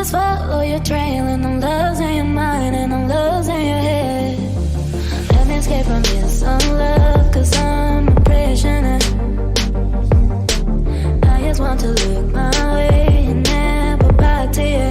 just follow your trail, and I'm losing your mind, and I'm losing your head. Let me escape from this love, cause I'm a prisoner. I just want to look my way and never back to you.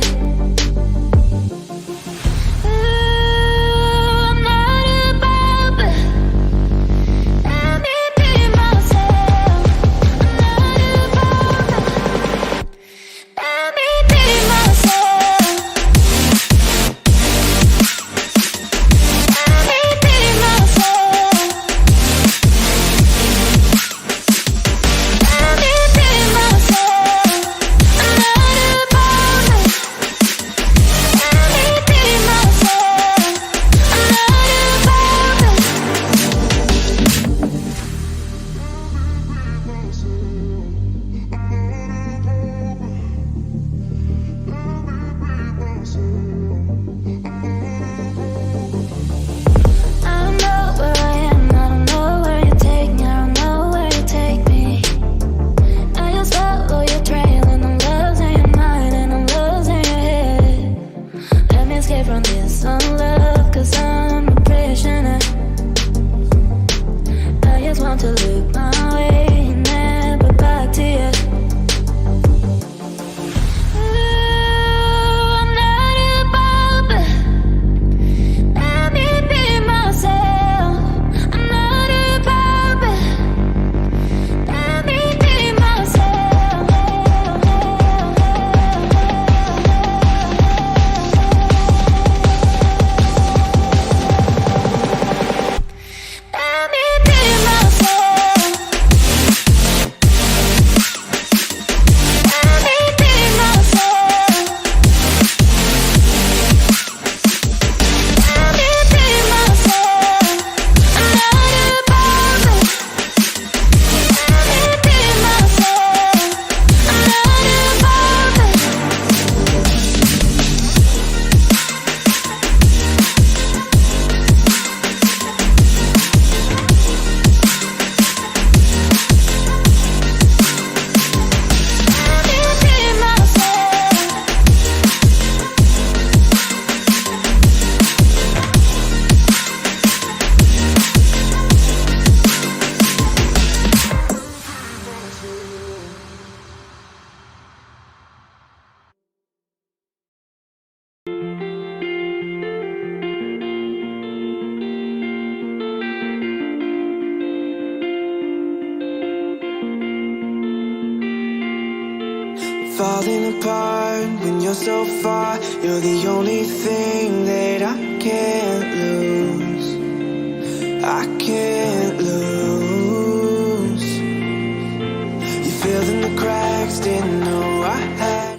Falling apart when you're so far. You're the only thing that I can't lose. I can't lose. You filled in the cracks, didn't know I had.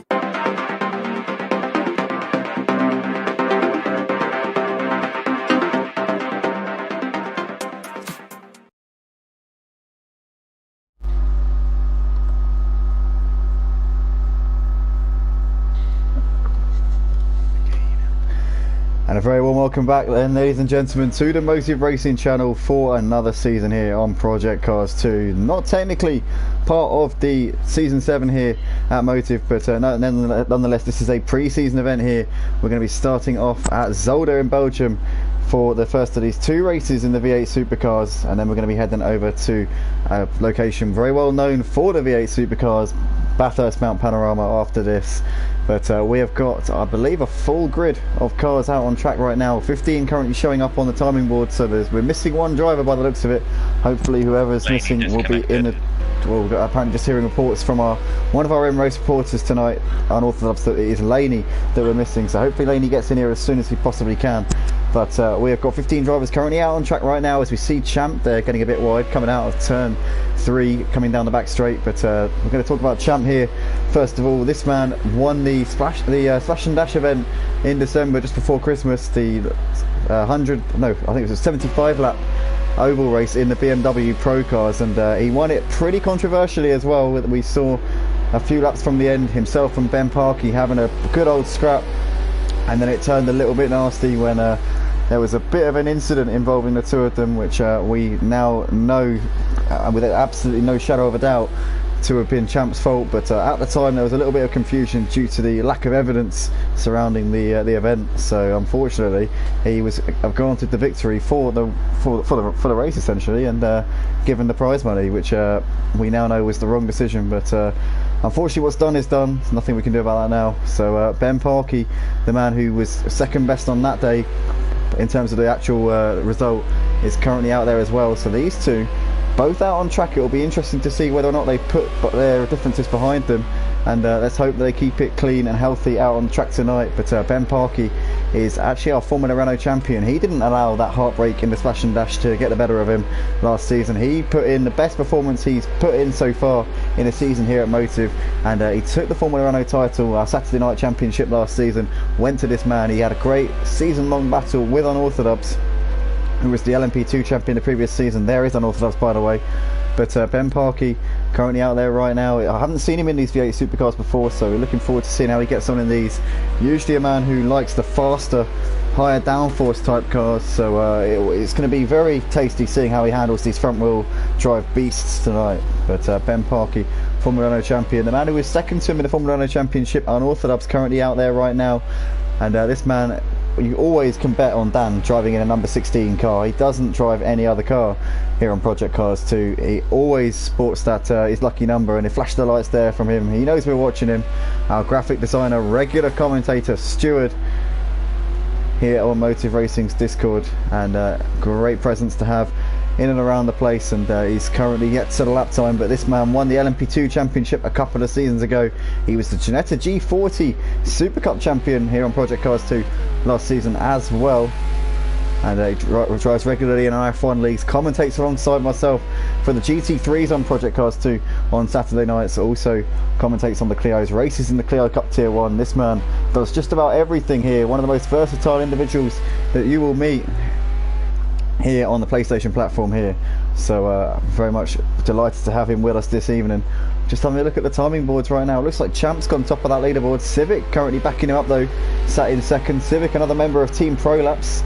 And a very warm welcome back then, ladies and gentlemen, to the Motive Racing channel for another season here on Project Cars 2. Not technically part of the season 7 here at Motive, but nonetheless this is a pre-season event here. We're going to be starting off at Zolder in Belgium for the first of these 2 races in the V8 Supercars, and then we're going to be heading over to a location very well known for the V8 Supercars, Bathurst Mount Panorama, after this. But we have got, I believe, a full grid of cars out on track right now. 15 currently showing up on the timing board, so we're missing one driver by the looks of it. Hopefully whoever's missing will be in the... Well, apparently just hearing reports from one of our in-race reporters tonight, unorthodox, that it is Laney that we're missing. So hopefully Laney gets in here as soon as he possibly can. But we have got 15 drivers currently out on track right now as we see Champ there getting a bit wide, coming out of turn 3, coming down the back straight. But we're going to talk about Champ here. First of all, this man won the Slash and Dash event in December, just before Christmas, the 75 lap oval race in the BMW Pro Cars, and he won it pretty controversially as well. We saw a few laps from the end, himself and Ben Parkey having a good old scrap, and then it turned a little bit nasty when there was a bit of an incident involving the two of them, which we now know with absolutely no shadow of a doubt to have been Champ's fault, but at the time there was a little bit of confusion due to the lack of evidence surrounding the event. So unfortunately, he was granted the victory for the race essentially, and given the prize money, which we now know was the wrong decision. But unfortunately, what's done is done. There's nothing we can do about that now. So Ben Parkey, the man who was second best on that day in terms of the actual result, is currently out there as well. So these two both out on track. It will be interesting to see whether or not they put their differences behind them, and let's hope that they keep it clean and healthy out on the track tonight. But Ben Parkey is actually our Formula Renault champion. He didn't allow that heartbreak in the Splash and Dash to get the better of him last season. He put in the best performance he's put in so far in a season here at Motive, and he took the Formula Renault title, our Saturday night championship last season, went to this man. He had a great season-long battle with Unorthodox, who was the LMP2 champion the previous season. There is Unorthodox, by the way. But Ben Parkey currently out there right now. I haven't seen him in these V8 supercars before, so we're looking forward to seeing how he gets on in these. Usually a man who likes the faster, higher downforce type cars, so it's going to be very tasty seeing how he handles these front wheel drive beasts tonight. But Ben Parkey, Formula Renault champion, the man who is second to him in the Formula Renault championship, Unorthodox, currently out there right now. And this man, you always can bet on Dan driving in a number 16 car. He doesn't drive any other car here on Project Cars 2. He always sports that his lucky number, and it flashed the lights there from him. He knows we're watching him. Our graphic designer, regular commentator, Stuart, here on Motive Racing's Discord, and great presence to have in and around the place. And he's currently yet to the lap time, but this man won the LMP2 championship a couple of seasons ago. He was the Ginetta G40 Super Cup champion here on Project Cars 2 last season as well, and he drives regularly in our F1 leagues, commentates alongside myself for the GT3s on Project Cars 2 on Saturday nights, also commentates on the Clio's, races in the Clio Cup Tier 1. This man does just about everything here, one of the most versatile individuals that you will meet here on the PlayStation platform here. So very much delighted to have him with us this evening. Just having a look at the timing boards right now. It looks like Champ's gone top of that leaderboard. Civic currently backing him up though, sat in second. Civic, another member of Team Prolapse.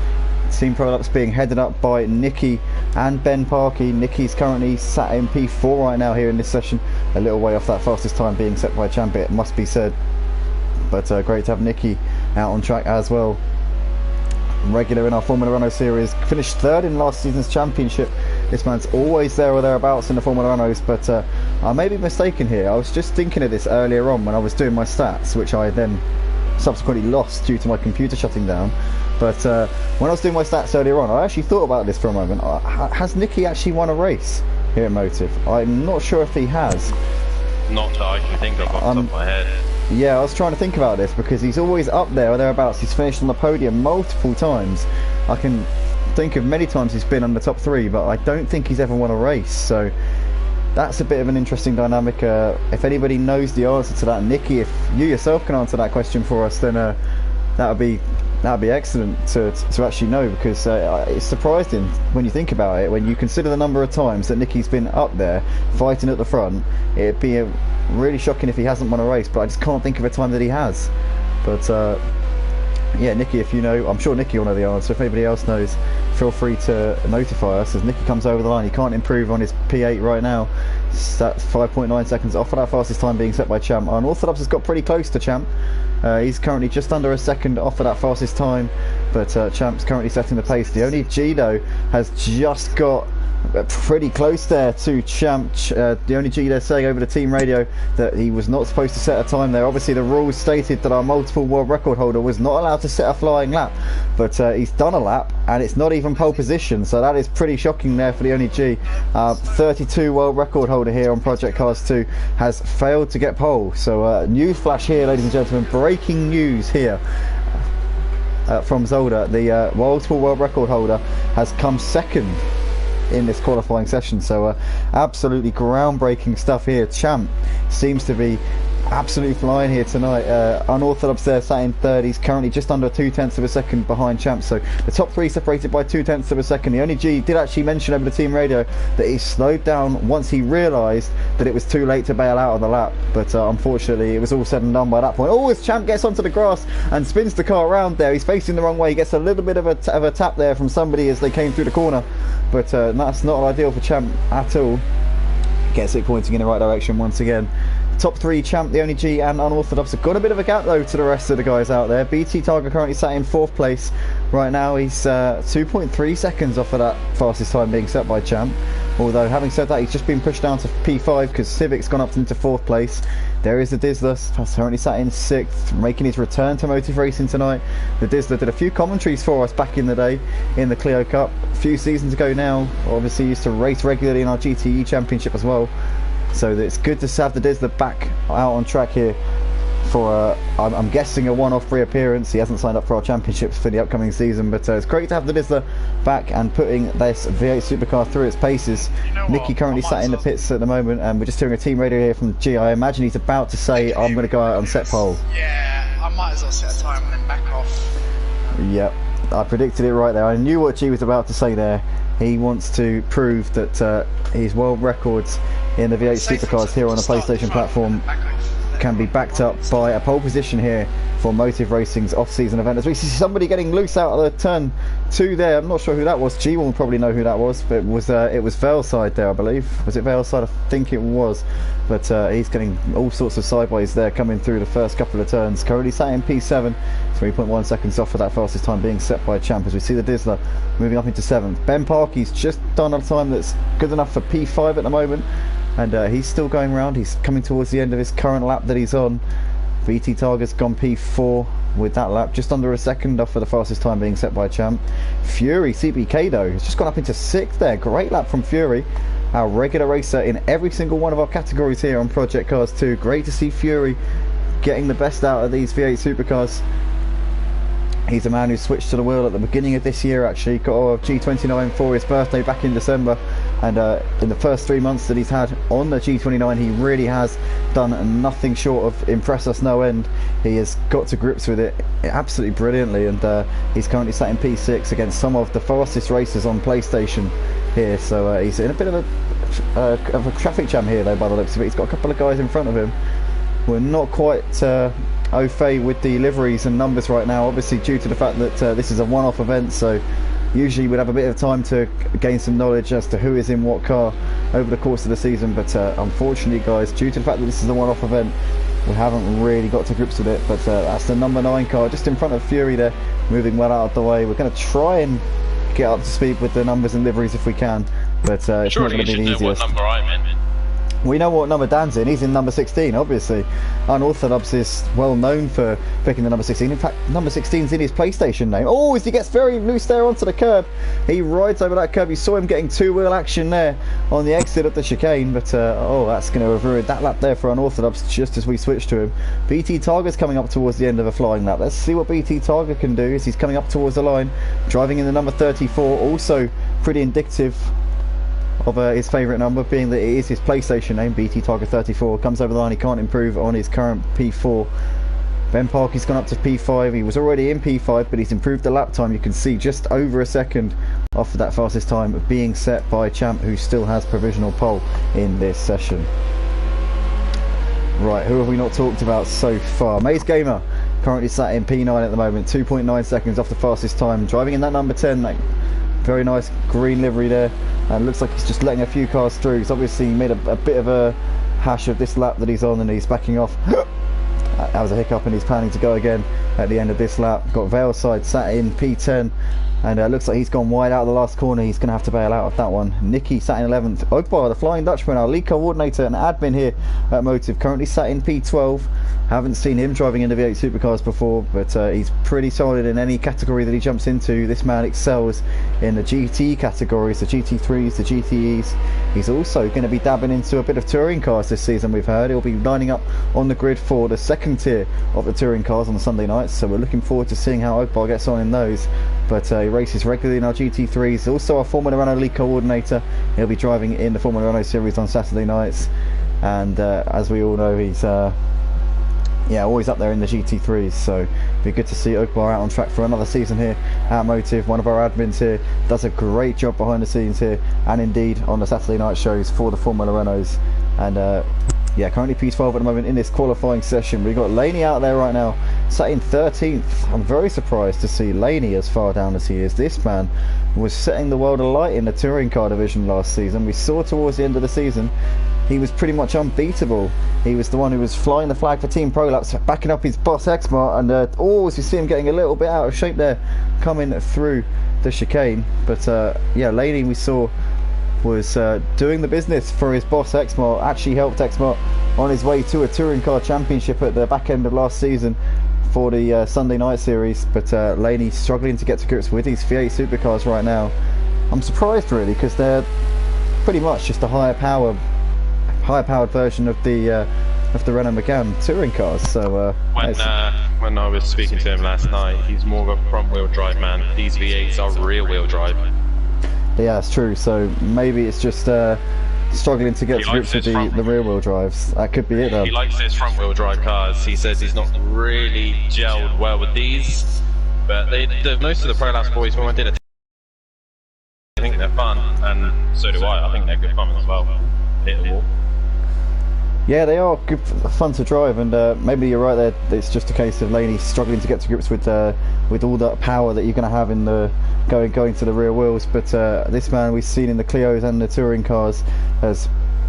Team Prolapse being headed up by Nicky and Ben Parkey. Nicky's currently sat in P4 right now here in this session, a little way off that fastest time being set by Champ, it must be said. But great to have Nicky out on track as well. Regular in our Formula Renault series, finished third in last season's championship. This man's always there or thereabouts in the Formula Renaults, but I may be mistaken here. I was just thinking of this earlier on when I was doing my stats, which I then subsequently lost due to my computer shutting down. But when I was doing my stats earlier on, I actually thought about this for a moment. Has Nicky actually won a race here at Motive? I'm not sure if he has. Not that I can think of off the top of my head. Yeah, I was trying to think about this because he's always up there or thereabouts. He's finished on the podium multiple times. I can think of many times he's been on the top 3, but I don't think he's ever won a race. So that's a bit of an interesting dynamic. If anybody knows the answer to that, Nicky, if you yourself can answer that question for us, then that would be excellent to actually know, because it's surprising when you think about it. When you consider the number of times that Nicky's been up there fighting at the front, it'd be really shocking if he hasn't won a race, but I just can't think of a time that he has. But yeah, Nicky, if you know, I'm sure Nicky will know the answer. If anybody else knows, feel free to notify us as Nicky comes over the line. He can't improve on his P8 right now. That's 5.9 seconds off of that fastest time being set by Champ. Unorthodox has got pretty close to Champ. He's currently just under a second off of that fastest time, but Champ's currently setting the pace. The only G though has just got pretty close there to Champ. The only G there saying over the team radio that he was not supposed to set a time there. Obviously the rules stated that our multiple world record holder was not allowed to set a flying lap, but he's done a lap and it's not even pole position, so that is pretty shocking there for the only G. 32 world record holder here on Project Cars 2 has failed to get pole. So news flash here, ladies and gentlemen, breaking news here from Zolder. The multiple world record holder has come second in this qualifying session, so absolutely groundbreaking stuff here. Champ seems to be absolutely flying here tonight. Unorthodox there sat in third. He's currently just under 0.2 of a second behind Champ, so the top 3 separated by 0.2 of a second. The only G did actually mention over the team radio that he slowed down once he realised that it was too late to bail out of the lap, but unfortunately it was all said and done by that point. Oh, as Champ gets onto the grass and spins the car around there, he's facing the wrong way. He gets a little bit of a tap there from somebody as they came through the corner, but that's not ideal for Champ at all. gets it pointing in the right direction once again. Top 3 champ, the only G and unorthodox have got a bit of a gap though to the rest of the guys out there. BT Tiger currently sat in 4th place right now. He's 2.3 seconds off of that fastest time being set by champ. Although having said that, he's just been pushed down to P5 because Civic's gone up into 4th place. There is the DeHuisRocker, currently sat in 6th, making his return to Motive Racing tonight. The DeHuisRocker did a few commentaries for us back in the day in the Clio Cup a few seasons ago now. Obviously used to race regularly in our GTE Championship as well. So it's good to have the DeHuisRocker back out on track here for I'm guessing a one-off reappearance. He hasn't signed up for our championships for the upcoming season, but it's great to have the DeHuisRocker back and putting this V8 supercar through its paces. Nicky currently sat in the pits at the moment, and we're just hearing a team radio here from G. I imagine he's about to say, I'm going to go out on set pole. Yeah, I might as well set a time and then back off. Yep, I predicted it right there. I knew what G was about to say there. He wants to prove that his world records in the V8 supercars here on the PlayStation platform can be backed up by a pole position here for Motive Racing's off-season event. As we see somebody getting loose out of the turn 2 there. I'm not sure who that was. G will probably know who that was, but it was Valeside there, I believe. Was it Valeside? I think it was. But he's getting all sorts of sideways there coming through the first couple of turns. Currently sat in P7, 3.1 seconds off for that fastest time being set by champ. As we see the DeHuisRocker moving up into 7th. Ben Parkey's just done a time that's good enough for P5 at the moment. And he's still going round. He's coming towards the end of his current lap that he's on. BT Tiger's gone P4 with that lap, just under a second off for the fastest time being set by champ. Fury CBK though has just gone up into 6th there. Great lap from Fury, our regular racer in every single one of our categories here on Project Cars 2. Great to see Fury getting the best out of these V8 supercars. He's a man who switched to the wheel at the beginning of this year actually, got a G29 for his birthday back in December, and in the first 3 months that he's had on the G29 he really has done nothing short of impress us no end. He has got to grips with it absolutely brilliantly, and he's currently sat in P6 against some of the fastest racers on PlayStation here, so he's in a bit of a traffic jam here though by the looks of it. He's got a couple of guys in front of him. We're not quite au fait with the liveries and numbers right now, obviously due to the fact that this is a one-off event, so usually we'd have a bit of time to gain some knowledge as to who is in what car over the course of the season, but unfortunately guys, due to the fact that this is a one-off event, we haven't really got to grips with it. But that's the number 9 car just in front of Fury there, moving well out of the way. We're going to try and get up to speed with the numbers and liveries if we can, but it's not going to be the easiest. What number I'm in. We know what number Dan's in. He's in number 16, obviously. Unorthodox is well known for picking the number 16. In fact, number 16's in his PlayStation name. Oh, as he gets very loose there onto the curb. He rides over that curb. You saw him getting two-wheel action there on the exit of the chicane. But, oh, that's going to have ruined that lap there for Unorthodox just as we switch to him. BT Tiger's coming up towards the end of a flying lap. Let's see what BT Tiger can do as he's coming up towards the line. Driving in the number 34. Also pretty indicative of his favourite number, being that it is his PlayStation name. BT Tiger 34 comes over the line. He can't improve on his current P4. Ben Parkey's gone up to P5. He was already in P5, but he's improved the lap time. You can see just over a second off of that fastest time being set by champ, who still has provisional pole in this session. Right, who have we not talked about so far? Maze Gamer currently sat in P9 at the moment, 2.9 seconds off the fastest time, driving in that number 10. That very nice green livery there, and looks like he's just letting a few cars through. He's obviously made a bit of a hash of this lap that he's on, and he's backing off. That was a hiccup, and he's planning to go again at the end of this lap. Got Valeside sat in P10, and looks like he's gone wide out of the last corner. He's going to have to bail out of that one. Nicky sat in 11th. Ogbar, the Flying Dutchman, our lead coordinator and admin here at Motive, currently sat in P12. Haven't seen him driving in the V8 supercars before, but he's pretty solid in any category that he jumps into. This man excels in the GT categories, the GT3s, the GTEs. He's also going to be dabbing into a bit of touring cars this season, we've heard. He'll be lining up on the grid for the second tier of the touring cars on the Sunday nights, so we're looking forward to seeing how Ogbar gets on in those. But he races regularly in our GT3s, also our Formula Renault lead coordinator. He'll be driving in the Formula Renault series on Saturday nights, and as we all know, he's yeah, always up there in the GT3s, so it'd be good to see Ogbar out on track for another season here at Motive. One of our admins here does a great job behind the scenes here, and indeed on the Saturday night shows for the Formula Renaults, and yeah, currently P12 at the moment in this qualifying session. We've got Laney out there right now, sat in 13th. I'm very surprised to see Laney as far down as he is. This man was setting the world alight in the touring car division last season. We saw towards the end of the season he was pretty much unbeatable. He was the one who was flying the flag for Team Prolapse, backing up his boss Exmart, and as you see him getting a little bit out of shape there, coming through the chicane. But yeah, Laney we saw was doing the business for his boss Exmart, actually helped Exmart on his way to a touring car championship at the back end of last season for the Sunday night series. But Laney struggling to get to grips with these V8 supercars right now. I'm surprised really, because they're pretty much just a higher powered version of the Renault Megane touring cars. So when I was speaking to him last night, he's more of a front wheel drive man. These V8s are rear wheel drive. Yeah, it's true. So maybe it's just struggling to get to grips with the rear wheel drives. That could be it though. He likes his front wheel drive cars. He says he's not really gelled well with these, but most of the Prolapse boys, when I did it, I think they're fun, and so do I. I think they're good fun as well. Hit the wall. Yeah, they are good fun to drive, and maybe you're right there. It's just a case of Laney struggling to get to grips with all that power that you're going to have in the going to the rear wheels. But this man we've seen in the Clios and the touring cars has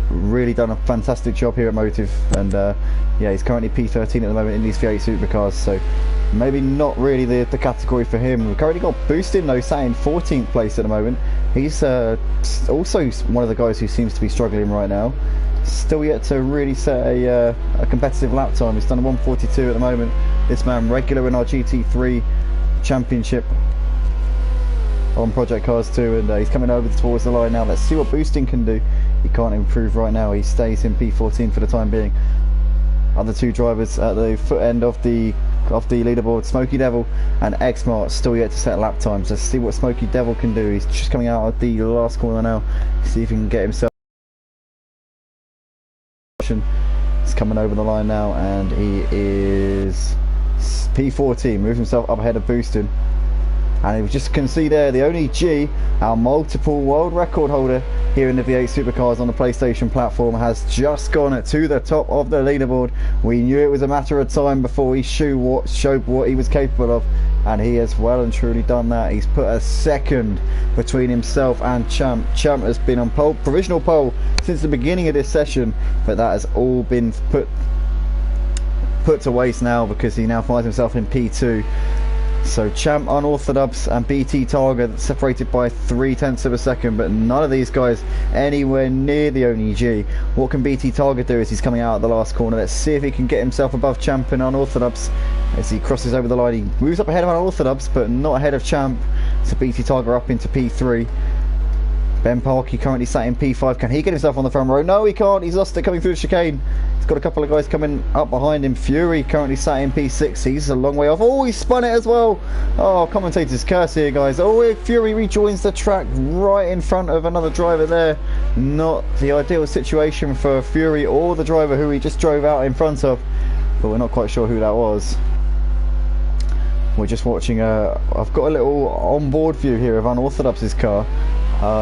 really done a fantastic job here at Motive, and yeah, he's currently P13 at the moment in these V8 supercars. So maybe not really the category for him. We've currently got Boostyn though, sat in 14th place at the moment. He's also one of the guys who seems to be struggling right now. Still yet to really set a competitive lap time. He's done a 1:42 at the moment. This man regular in our GT3 championship on Project Cars 2, and he's coming over towards the line now. Let's see what Boostyn can do. He can't improve right now. He stays in P14 for the time being. Other two drivers at the foot end of the leaderboard, SmokieDevil and Exmart, still yet to set lap times. Let's see what SmokieDevil can do. He's just coming out of the last corner now. See if he can get himself. He's coming over the line now, and he is P14, moves himself up ahead of Boostyn. And we just can see there the only G, our multiple world record holder here in the V8 supercars on the PlayStation platform, has just gone to the top of the leaderboard. We knew it was a matter of time before he showed what he was capable of, and he has well and truly done that. He's put a second between himself and Champ. Champ has been on provisional pole since the beginning of this session, but that has all been put to waste now, because he now finds himself in P2. So Champ, Unorthodox and BT Targa separated by 0.3 of a second, but none of these guys anywhere near the only G. What can BT Targa do as he's coming out at the last corner? Let's see if he can get himself above Champ and Unorthodox as he crosses over the line. He moves up ahead of Unorthodox, but not ahead of Champ. So BT Targa up into P3. Ben Parkey currently sat in P5. Can he get himself on the front row? No, he can't. He's lost it coming through the chicane. He's got a couple of guys coming up behind him. Fury currently sat in P6. He's a long way off. Oh, he spun it as well. Oh, commentators curse here, guys. Oh, Fury rejoins the track right in front of another driver there. Not the ideal situation for Fury or the driver who he just drove out in front of, but we're not quite sure who that was. We're just watching I've got a little onboard view here of Unorthodox's car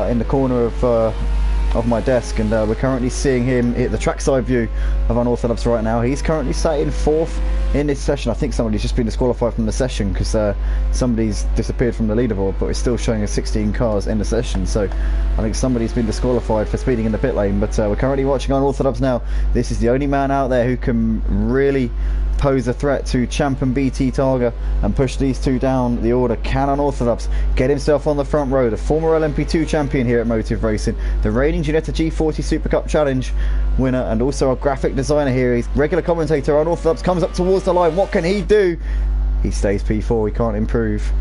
in the corner of my desk, and we're currently seeing him hit the trackside view of Unorthodox right now. He's currently sat in 4th in this session. I think somebody's just been disqualified from the session because somebody's disappeared from the leaderboard, but it's still showing us 16 cars in the session, so I think somebody's been disqualified for speeding in the pit lane. But we're currently watching Unorthodox now. This is the only man out there who can really pose a threat to Champ and BT Targa and push these two down the order. Can Unorthodox get himself on the front row? The former LMP2 champion here at Motive Racing, the reigning Ginetta G40 Super Cup Challenge winner, and also a graphic designer here. He's regular commentator. Unorthodox comes up towards the line. What can he do? He stays P4. He can't improve.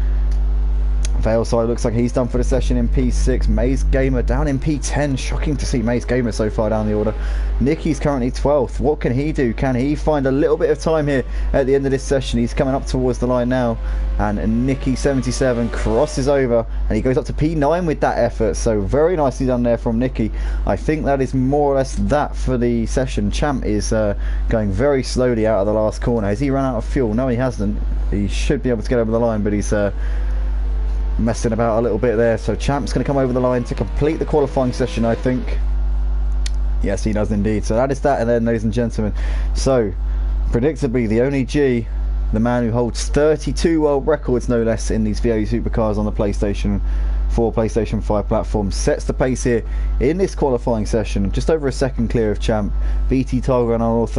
Valeside looks like he's done for the session in P6. Maze Gamer down in P10. Shocking to see Maze Gamer so far down the order. Nicky's currently 12th. What can he do? Can he find a little bit of time here at the end of this session? He's coming up towards the line now, and Nicky 77 crosses over and he goes up to P9 with that effort. So very nicely done there from Nicky. I think that is more or less that for the session. Champ is going very slowly out of the last corner. Has he run out of fuel? No, he hasn't. He should be able to get over the line, but he's messing about a little bit there. So Champ's going to come over the line to complete the qualifying session, I think. Yes, he does indeed. So that is that, and then, ladies and gentlemen, so predictably the only G, the man who holds 32 world records no less in these VW supercars on the PlayStation 4, PlayStation 5 platform, sets the pace here in this qualifying session, just over a second clear of champ BT Tiger and our